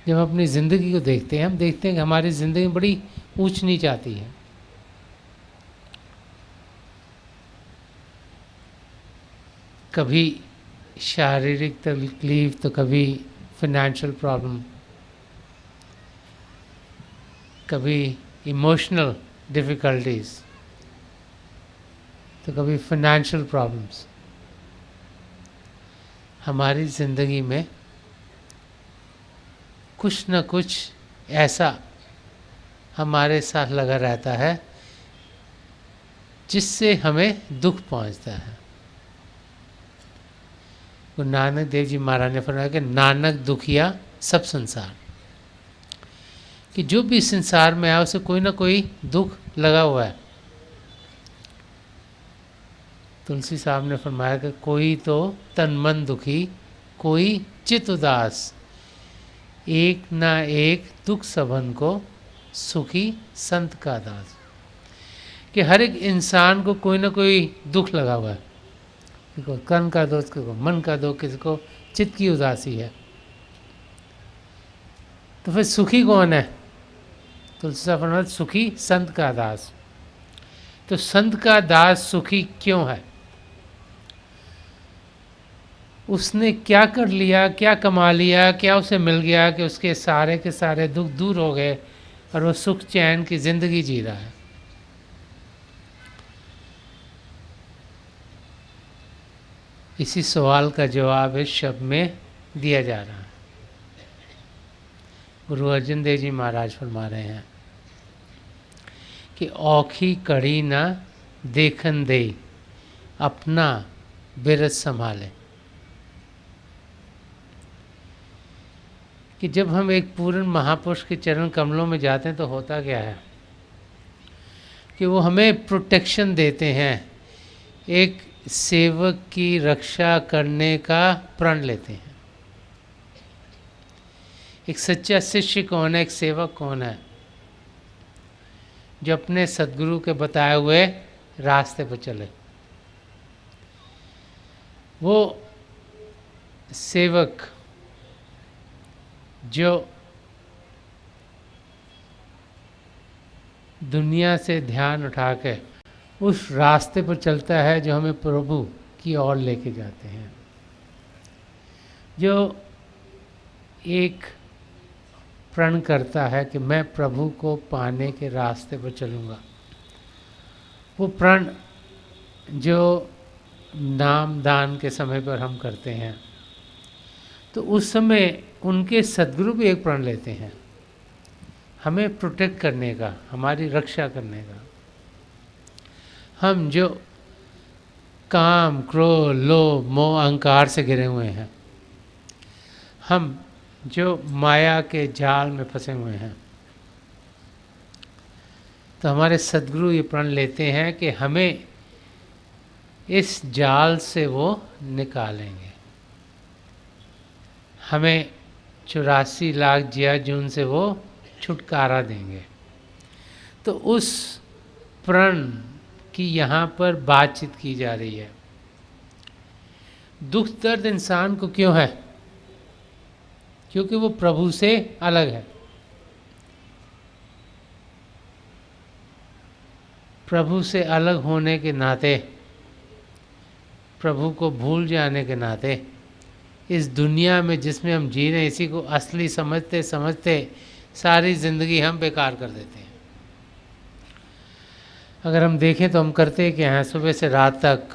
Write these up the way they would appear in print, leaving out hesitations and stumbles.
जब हम अपनी ज़िंदगी को देखते हैं, हम देखते हैं कि हमारी ज़िंदगी बड़ी ऊंच नीच आती है। कभी शारीरिक तकलीफ तो कभी फाइनेंशियल प्रॉब्लम, कभी इमोशनल डिफ़िकल्टीज, तो कभी फाइनेंशियल प्रॉब्लम्स। हमारी ज़िंदगी में कुछ न कुछ ऐसा हमारे साथ लगा रहता है जिससे हमें दुख पहुंचता है। गुरु नानक देव जी महाराज ने फरमाया कि नानक दुखिया सब संसार, कि जो भी संसार में आया उसे कोई ना कोई दुख लगा हुआ है। तुलसी साहब ने फरमाया कि कोई तो तन मन दुखी, कोई चित उदास, एक ना एक दुख सबन को, सुखी संत का दास। कि हर एक इंसान को कोई ना कोई दुख लगा हुआ है, किसी को तन का दुख, किसी को मन का दुख, किसी को चित्त की उदासी है। तो फिर सुखी कौन है? तुलसी साहब फरमाया सुखी संत का दास। तो संत का दास सुखी क्यों है? उसने क्या कर लिया, क्या कमा लिया, क्या उसे मिल गया कि उसके सारे के सारे दुख दूर हो गए और वो सुख चैन की जिंदगी जी रहा है। इसी सवाल का जवाब इस शब्द में दिया जा रहा है। गुरु अर्जन देव जी महाराज फरमा रहे हैं कि औखी कड़ी ना देखन दे, अपना बिरत संभाले। कि जब हम एक पूर्ण महापुरुष के चरण कमलों में जाते हैं तो होता क्या है कि वो हमें प्रोटेक्शन देते हैं, एक सेवक की रक्षा करने का प्रण लेते हैं। एक सच्चा शिष्य कौन है, एक सेवक कौन है? जो अपने सद्गुरु के बताए हुए रास्ते पर चले। वो सेवक जो दुनिया से ध्यान उठा के उस रास्ते पर चलता है जो हमें प्रभु की ओर लेके जाते हैं, जो एक प्रण करता है कि मैं प्रभु को पाने के रास्ते पर चलूँगा। वो प्रण जो नाम दान के समय पर हम करते हैं, तो उस समय उनके सद्गुरु भी एक प्रण लेते हैं हमें प्रोटेक्ट करने का, हमारी रक्षा करने का। हम जो काम, क्रोध, लोभ, मोह, अहंकार से घिरे हुए हैं, हम जो माया के जाल में फंसे हुए हैं, तो हमारे सद्गुरु ये प्रण लेते हैं कि हमें इस जाल से वो निकालेंगे, हमें 84 लाख जिया जून से वो छुटकारा देंगे। तो उस प्रण की यहाँ पर बातचीत की जा रही है। दुख दर्द इंसान को क्यों है? क्योंकि वो प्रभु से अलग है। प्रभु से अलग होने के नाते, प्रभु को भूल जाने के नाते, इस दुनिया में जिसमें हम जी रहे हैं इसी को असली समझते समझते सारी ज़िंदगी हम बेकार कर देते हैं। अगर हम देखें तो हम करते क्या हैं, सुबह से रात तक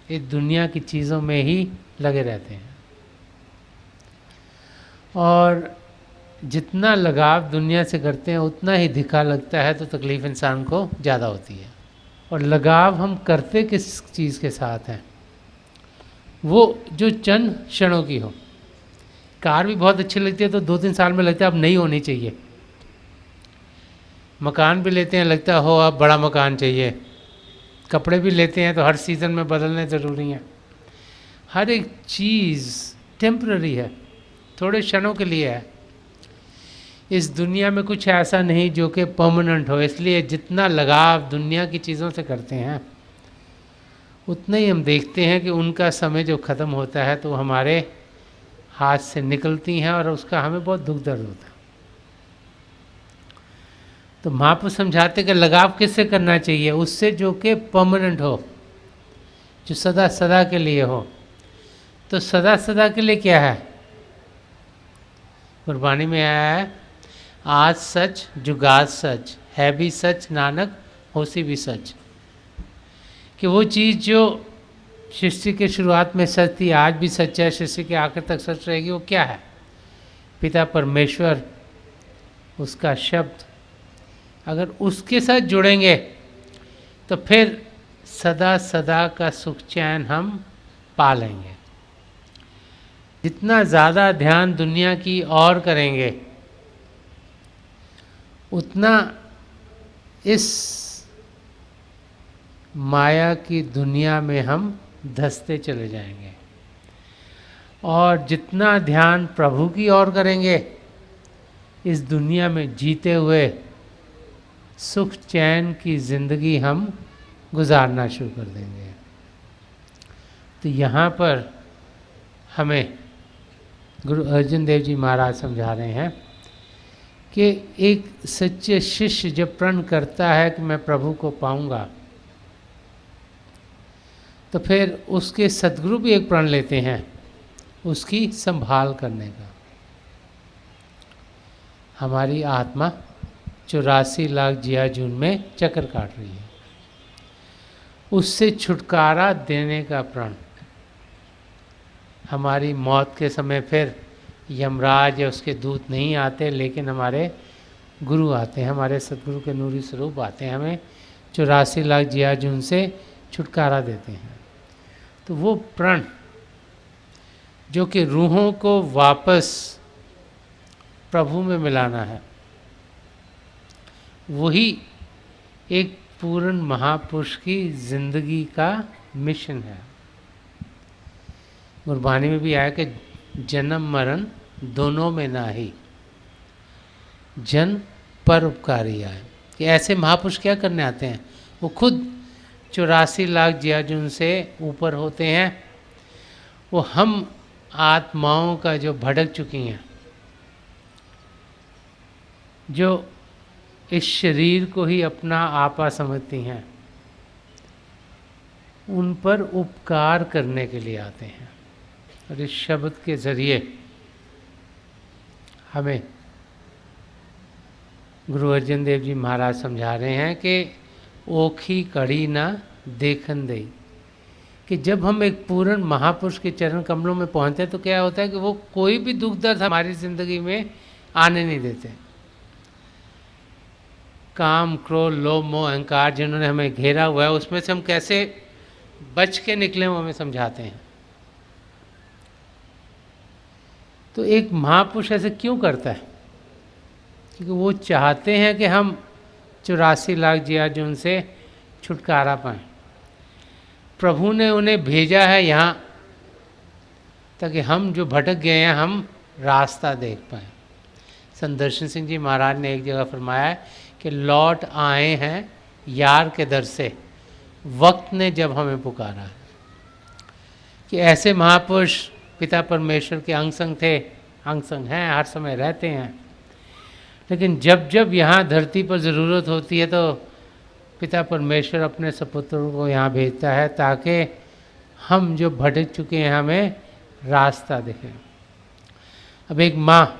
इस दुनिया की चीज़ों में ही लगे रहते हैं, और जितना लगाव दुनिया से करते हैं उतना ही दिखा लगता है, तो तकलीफ़ इंसान को ज़्यादा होती है। और लगाव हम करते किस चीज़ के साथ हैं? वो जो चंद क्षणों की हो। कार भी बहुत अच्छी लगती है तो 2-3 साल में लगता है अब नहीं होनी चाहिए। मकान भी लेते हैं, लगता हो अब बड़ा मकान चाहिए। कपड़े भी लेते हैं तो हर सीज़न में बदलने ज़रूरी हैं। हर एक चीज़ टेम्पररी है, थोड़े क्षणों के लिए है। इस दुनिया में कुछ ऐसा नहीं जो कि परमानेंट हो, इसलिए जितना लगाव दुनिया की चीज़ों से करते हैं उतना ही हम देखते हैं कि उनका समय जो ख़त्म होता है तो हमारे हाथ से निकलती हैं और उसका हमें बहुत दुख दर्द होता है। तो महापुरुष समझाते कि लगाव किससे करना चाहिए? उससे जो कि परमानेंट हो, जो सदा सदा के लिए हो। तो सदा सदा के लिए क्या है? गुरबाणी में आया है, आज सच जुगाद सच, है भी सच नानक होसी भी सच। कि वो चीज़ जो सृष्टि के शुरुआत में सच थी, आज भी सच है, सृष्टि के आखिर तक सच रहेगी, वो क्या है? पिता परमेश्वर, उसका शब्द। अगर उसके साथ जुड़ेंगे तो फिर सदा सदा का सुख चैन हम पा लेंगे। जितना ज़्यादा ध्यान दुनिया की ओर करेंगे, उतना इस माया की दुनिया में हम धंसते चले जाएंगे। और जितना ध्यान प्रभु की ओर करेंगे, इस दुनिया में जीते हुए सुख चैन की ज़िंदगी हम गुजारना शुरू कर देंगे। तो यहाँ पर हमें गुरु अर्जुन देव जी महाराज समझा रहे हैं कि एक सच्चे शिष्य जब प्रण करता है कि मैं प्रभु को पाऊंगा, तो फिर उसके सद्गुरु भी एक प्रण लेते हैं उसकी संभाल करने का। हमारी आत्मा 84 लाख जिया जून में चक्कर काट रही है, उससे छुटकारा देने का प्रण। हमारी मौत के समय फिर यमराज या उसके दूत नहीं आते, लेकिन हमारे गुरु आते हैं, हमारे सतगुरु के नूरी स्वरूप आते हैं, हमें 84 लाख जिया जून से छुटकारा देते हैं। तो वो प्रण जो कि रूहों को वापस प्रभु में मिलाना है, वही एक पूर्ण महापुरुष की जिंदगी का मिशन है। गुरबाणी में भी आया कि जन्म मरण दोनों में नाही, जन पर उपकारी आए। कि ऐसे महापुरुष क्या करने आते हैं? वो खुद 84 लाख जिया जून से ऊपर होते हैं। वो हम आत्माओं का जो भटक चुकी हैं, जो इस शरीर को ही अपना आपा समझती हैं, उन पर उपकार करने के लिए आते हैं। और इस शब्द के ज़रिए हमें गुरु अर्जन देव जी महाराज समझा रहे हैं कि ओखी कड़ी ना देखन दे। कि जब हम एक पूर्ण महापुरुष के चरण कमलों में पहुंचते हैं तो क्या होता है कि वो कोई भी दुख दर्द हमारी ज़िंदगी में आने नहीं देते। काम क्रोध लोभ मोह अहंकार जिन्होंने हमें घेरा हुआ है, उसमें से हम कैसे बच के निकले वो हमें समझाते हैं। तो एक महापुरुष ऐसे क्यों करता है? क्योंकि वो चाहते हैं कि हम 84 लाख जिया जून से छुटकारा पाएं। प्रभु ने उन्हें भेजा है यहाँ ताकि हम जो भटक गए हैं हम रास्ता देख पाएँ। संत दर्शन सिंह जी महाराज ने एक जगह फरमाया है कि लौट आए हैं यार के दर से, वक्त ने जब हमें पुकारा है। कि ऐसे महापुरुष पिता परमेश्वर के अंग संग थे, अंग संग हैं, हर समय रहते हैं। लेकिन जब जब यहाँ धरती पर ज़रूरत होती है तो पिता परमेश्वर अपने सपुत्रों को यहाँ भेजता है ताकि हम जो भटक चुके हैं हमें रास्ता दिखे। अब एक माँ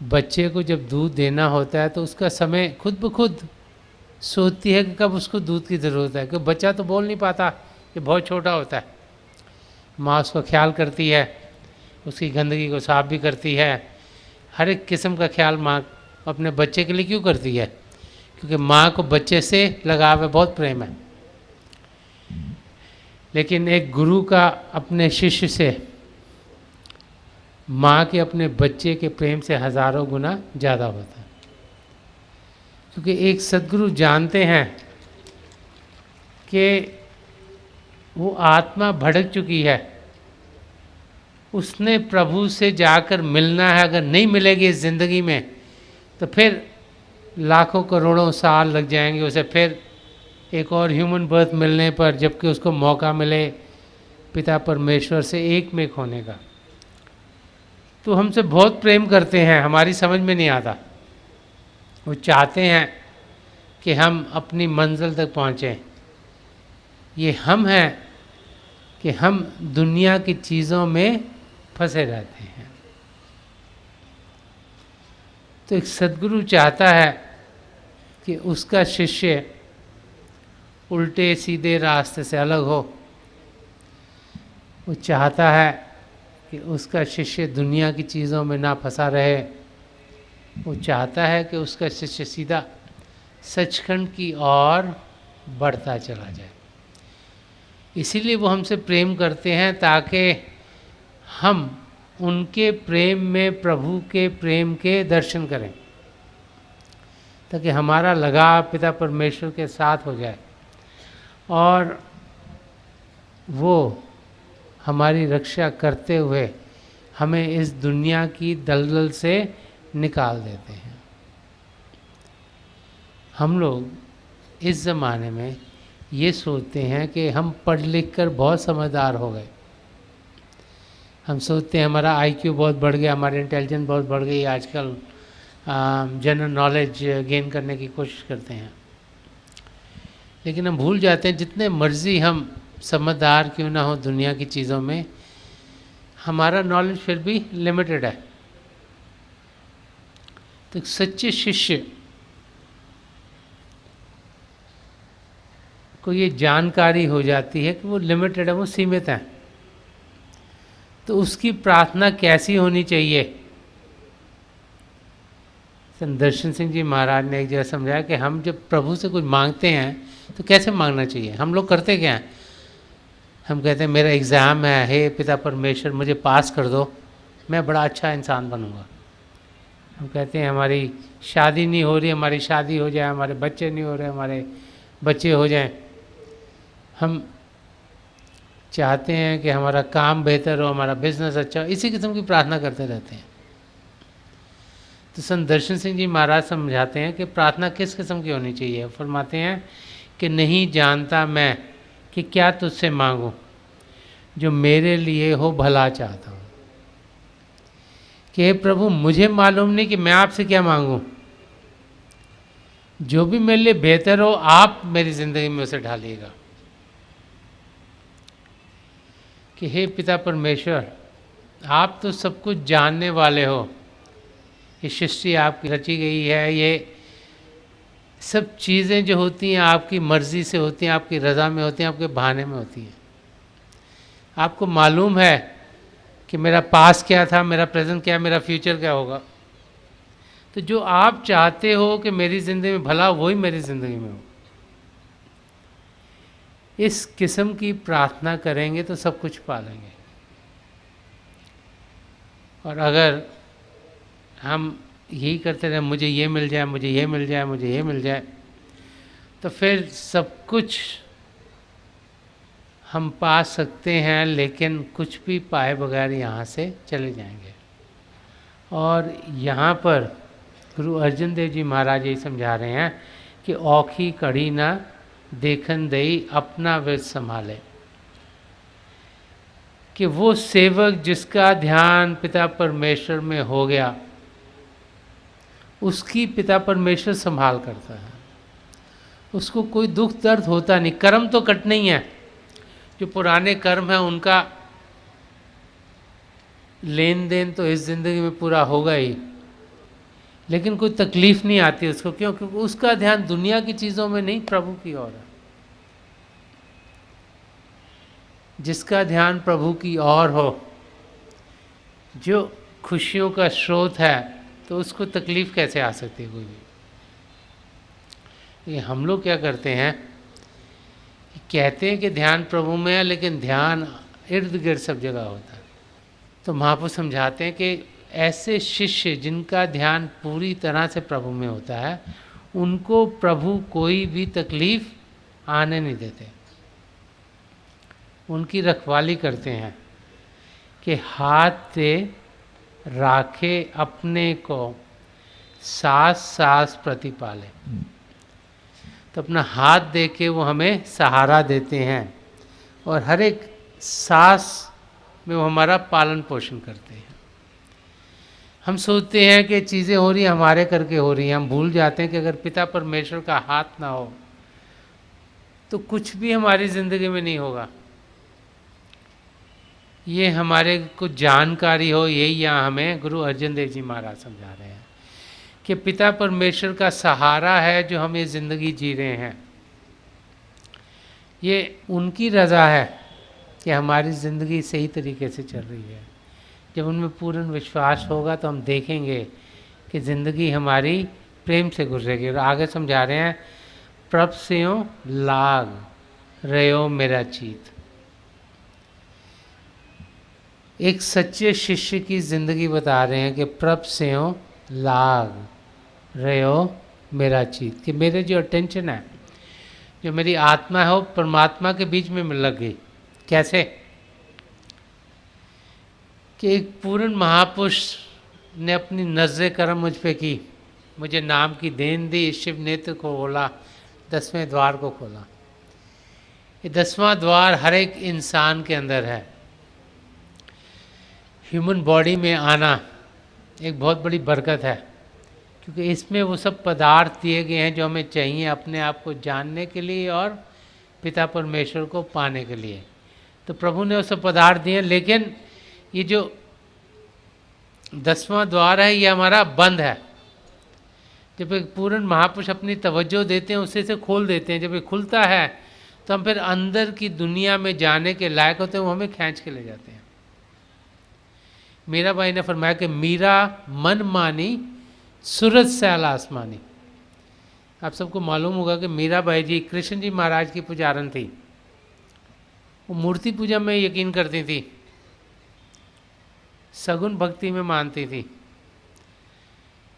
बच्चे को जब दूध देना होता है तो उसका समय खुद ब खुद सोचती है कि कब उसको दूध की ज़रूरत है। क्योंकि बच्चा तो बोल नहीं पाता, ये बहुत छोटा होता है। माँ उसका ख्याल करती है, उसकी गंदगी को साफ भी करती है। हर एक किस्म का ख्याल माँ अपने बच्चे के लिए क्यों करती है? क्योंकि माँ को बच्चे से लगाव है, बहुत प्रेम है। लेकिन एक गुरु का अपने शिष्य से माँ के अपने बच्चे के प्रेम से हज़ारों गुना ज़्यादा होता है। क्योंकि एक सद्गुरु जानते हैं कि वो आत्मा भटक चुकी है, उसने प्रभु से जाकर मिलना है। अगर नहीं मिलेगी इस ज़िंदगी में तो फिर लाखों करोड़ों साल लग जाएंगे उसे फिर एक और ह्यूमन बर्थ मिलने पर, जबकि उसको मौका मिले पिता परमेश्वर से एक में एक होने का। तो हमसे बहुत प्रेम करते हैं, हमारी समझ में नहीं आता। वो चाहते हैं कि हम अपनी मंजिल तक पहुँचें। ये हम हैं कि हम दुनिया की चीज़ों में फंसे रहते हैं। तो एक सद्गुरु चाहता है कि उसका शिष्य उल्टे सीधे रास्ते से अलग हो। वो चाहता है कि उसका शिष्य दुनिया की चीज़ों में ना फंसा रहे। वो चाहता है कि उसका शिष्य सीधा सचखंड की ओर बढ़ता चला जाए। इसीलिए वो हमसे प्रेम करते हैं, ताकि हम उनके प्रेम में प्रभु के प्रेम के दर्शन करें, ताकि हमारा लगाव पिता परमेश्वर के साथ हो जाए और वो हमारी रक्षा करते हुए हमें इस दुनिया की दलदल से निकाल देते हैं। हम लोग इस ज़माने में ये सोचते हैं कि हम पढ़ लिख कर बहुत समझदार हो गए। हम सोचते हैं हमारा आईक्यू बहुत बढ़ गया, हमारी इंटेलिजेंस बहुत बढ़ गई। आजकल जनरल नॉलेज गेन करने की कोशिश करते हैं, लेकिन हम भूल जाते हैं जितने मर्जी हम समझदार क्यों ना हो दुनिया की चीज़ों में, हमारा नॉलेज फिर भी लिमिटेड है। तो एक सच्चे शिष्य को ये जानकारी हो जाती है कि वो लिमिटेड है, वो सीमित है। तो उसकी प्रार्थना कैसी होनी चाहिए? दर्शन सिंह जी महाराज ने एक जगह समझाया कि हम जब प्रभु से कुछ मांगते हैं तो कैसे मांगना चाहिए। हम लोग करते क्या हैं? हम कहते हैं मेरा एग्ज़ाम है, हे पिता परमेश्वर मुझे पास कर दो, मैं बड़ा अच्छा इंसान बनूंगा। हम कहते हैं हमारी शादी नहीं हो रही, हमारी शादी हो जाए, हमारे बच्चे नहीं हो रहे, हमारे बच्चे हो जाएं। हम चाहते हैं कि हमारा काम बेहतर हो, हमारा बिजनेस अच्छा हो, इसी किस्म की प्रार्थना करते रहते हैं। तो संत दर्शन सिंह जी महाराज समझाते हैं कि प्रार्थना किस किस्म की होनी चाहिए। फरमाते हैं कि नहीं जानता मैं कि क्या तुझसे मांगूं, जो मेरे लिए हो भला चाहता हूँ। कि हे प्रभु मुझे मालूम नहीं कि मैं आपसे क्या मांगूं, जो भी मेरे लिए बेहतर हो आप मेरी ज़िंदगी में उसे ढालिएगा। कि हे पिता परमेश्वर आप तो सब कुछ जानने वाले हो, ये सृष्टि आपकी रची गई है, ये सब चीज़ें जो होती हैं आपकी मर्ज़ी से होती हैं, आपकी रज़ा में होती हैं, आपके बहाने में होती हैं। आपको मालूम है कि मेरा पास क्या था, मेरा प्रेजेंट क्या है, मेरा फ्यूचर क्या होगा। तो जो आप चाहते हो कि मेरी ज़िंदगी में भला, वही मेरी ज़िंदगी में हो। इस किस्म की प्रार्थना करेंगे तो सब कुछ पा लेंगे। और अगर हम यही करते रहे मुझे ये मिल जाए, मुझे ये मिल जाए, मुझे ये मिल जाए, तो फिर सब कुछ हम पा सकते हैं, लेकिन कुछ भी पाए बगैर यहाँ से चले जाएंगे। और यहाँ पर गुरु अर्जन देव जी महाराज यही समझा रहे हैं कि औखी कड़ी ना देखन दई अपना विरत संभाले। कि वो सेवक जिसका ध्यान पिता परमेश्वर में हो गया, उसकी पिता परमेश्वर संभाल करता है। उसको कोई दुख दर्द होता नहीं। कर्म तो कटने ही है, जो पुराने कर्म है उनका लेन देन तो इस जिंदगी में पूरा होगा ही, लेकिन कोई तकलीफ नहीं आती उसको। क्यों? क्योंकि उसका ध्यान दुनिया की चीज़ों में नहीं, प्रभु की ओर है। जिसका ध्यान प्रभु की ओर हो, जो खुशियों का स्रोत है, तो उसको तकलीफ कैसे आ सकती है कोई भी। ये हम लोग क्या करते हैं, कहते हैं कि ध्यान प्रभु में है, लेकिन ध्यान इर्द गिर्द सब जगह होता है। तो महापुरुष समझाते हैं कि ऐसे शिष्य जिनका ध्यान पूरी तरह से प्रभु में होता है, उनको प्रभु कोई भी तकलीफ आने नहीं देते, उनकी रखवाली करते हैं कि हाथ से राखे अपने को सास सास प्रतिपाले। तो अपना हाथ दे के वो हमें सहारा देते हैं और हर एक सांस में वो हमारा पालन पोषण करते हैं। हम सोचते हैं कि चीज़ें हो रही हैं हमारे करके हो रही हैं, हम भूल जाते हैं कि अगर पिता परमेश्वर का हाथ ना हो तो कुछ भी हमारी ज़िंदगी में नहीं होगा। ये हमारे को जानकारी हो, यही यहाँ हमें गुरु अर्जन देव जी महाराज समझा रहे हैं कि पिता परमेश्वर का सहारा है जो हम ये ज़िंदगी जी रहे हैं। ये उनकी रज़ा है कि हमारी ज़िंदगी सही तरीके से चल रही है। जब उनमें पूर्ण विश्वास होगा तो हम देखेंगे कि ज़िंदगी हमारी प्रेम से गुजरेगी। और आगे समझा रहे हैं, प्रभ स्यों लाग रयो मेरा चीत। एक सच्चे शिष्य की ज़िंदगी बता रहे हैं कि प्रभ स्यों लाग रयो मेरा चीत, कि मेरे जो अटेंशन है, जो मेरी आत्मा है, वो परमात्मा के बीच में लग गई। कैसे कि एक पूर्ण महापुरुष ने अपनी नज़र करम मुझ पे की, मुझे नाम की देन दी, शिव नेत्र को खोला, 10वें द्वार को खोला। ये 10वां द्वार हर एक इंसान के अंदर है। ह्यूमन बॉडी में आना एक बहुत बड़ी बरकत है, क्योंकि इसमें वो सब पदार्थ दिए गए हैं जो हमें चाहिए अपने आप को जानने के लिए और पिता परमेश्वर को पाने के लिए। तो प्रभु ने वो सब पदार्थ दिए, लेकिन ये जो 10वां द्वार है ये हमारा बंद है। जब एक पूर्ण महापुरुष अपनी तवज्जो देते हैं, उसे से खोल देते हैं, जब ये खुलता है तो हम फिर अंदर की दुनिया में जाने के लायक होते हैं, वो हमें खींच के ले जाते हैं। मीरा बाई ने फरमाया कि मीरा मन मानी सूरज सैल आसमानी। आप सबको मालूम होगा कि मीरा बाई जी कृष्ण जी महाराज की पुजारन थी। वो मूर्ति पूजा में यकीन करती थी, सगुन भक्ति में मानती थी,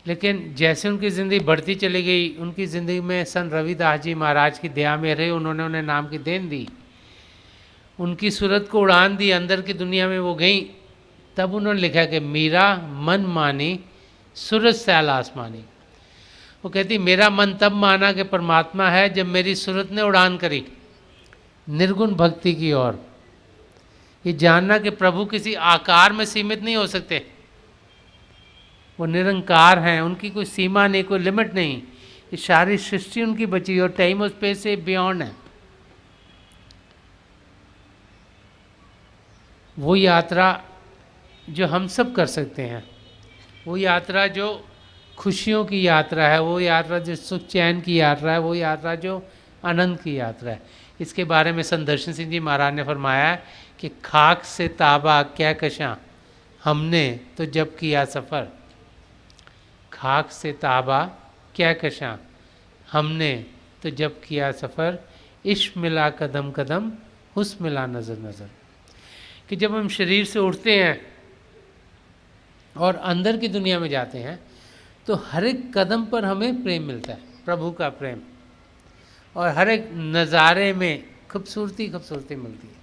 लेकिन जैसे उनकी ज़िंदगी बढ़ती चली गई, उनकी ज़िंदगी में संत रविदास जी महाराज की दया में रहे, उन्होंने उन्हें नाम की देन दी, उनकी सूरत को उड़ान दी, अंदर की दुनिया में वो गई। तब उन्होंने लिखा कि मीरा मन मानी सूरज सैल आसमानी। वो कहती मेरा मन तब माना कि परमात्मा है जब मेरी सूरत ने उड़ान करी निर्गुण भक्ति की ओर। ये जानना कि प्रभु किसी आकार में सीमित नहीं हो सकते, वो निरंकार हैं, उनकी कोई सीमा नहीं, कोई लिमिट नहीं। ये सारी सृष्टि उनकी बची और टाइम और स्पेस से बियॉन्ड है। वो यात्रा जो हम सब कर सकते हैं, वो यात्रा जो खुशियों की यात्रा है, वो यात्रा जो सुख चैन की यात्रा है, वो यात्रा जो आनंद की यात्रा है। इसके बारे में संत दर्शन सिंह जी महाराज ने फरमाया कि खाक से ताबा क्या कशा हमने तो जब किया सफ़र। खाक से ताबा क्या कशा हमने तो जब किया सफ़र, इश्क मिला कदम कदम हुस्न मिला नज़र नज़र। कि जब हम शरीर से उठते हैं और अंदर की दुनिया में जाते हैं तो हर एक कदम पर हमें प्रेम मिलता है, प्रभु का प्रेम, और हर एक नज़ारे में खूबसूरती खूबसूरती मिलती है।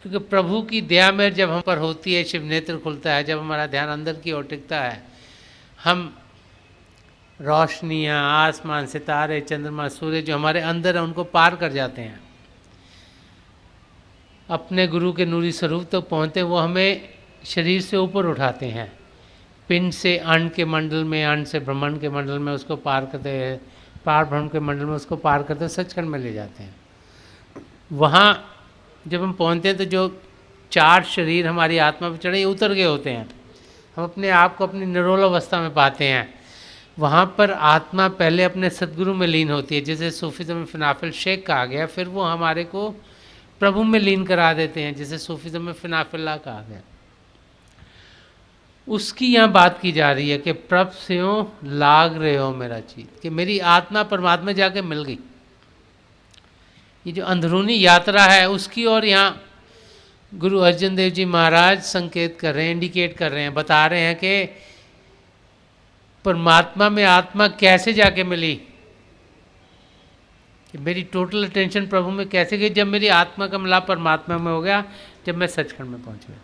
क्योंकि प्रभु की दया में जब हम पर होती है, शिव नेत्र खुलता है, जब हमारा ध्यान अंदर की ओर टिकता है, हम रोशनियाँ, आसमान, सितारे, चंद्रमा, सूर्य जो हमारे अंदर है उनको पार कर जाते हैं, अपने गुरु के नूरी स्वरूप तक पहुँचते हैं। वो हमें शरीर से ऊपर उठाते हैं, पिंड से अंड के मंडल में, अंड से ब्रह्मांड के मंडल में उसको पार करते हैं, पार ब्रह्म के मंडल में उसको पार करते सचखंड में ले जाते हैं। वहाँ जब हम पहुँचते हैं तो जो 4 शरीर हमारी आत्मा पर चढ़े उतर गए होते हैं, हम अपने आप को अपनी निरोल अवस्था में पाते हैं। वहाँ पर आत्मा पहले अपने सदगुरु में लीन होती है, जैसे सूफीज़्म में फिनाफिल शेख कहा गया, फिर वो हमारे को प्रभु में लीन करा देते हैं, जैसे सूफीज़्म में फिनाफिल्ला कहा गया। उसकी यहाँ बात की जा रही है कि प्रभ स्यों लाग रहे हो मेरा चीत, कि मेरी आत्मा परमात्मा जाके मिल गई। ये जो अंदरूनी यात्रा है उसकी ओर यहाँ गुरु अर्जन देव जी महाराज संकेत कर रहे हैं, इंडिकेट कर रहे हैं, बता रहे हैं कि परमात्मा में आत्मा कैसे जाके मिली, कि मेरी टोटल अटेंशन प्रभु में कैसे गई, जब मेरी आत्मा का मिलाप परमात्मा में हो गया, जब मैं सचखंड में पहुंच गया।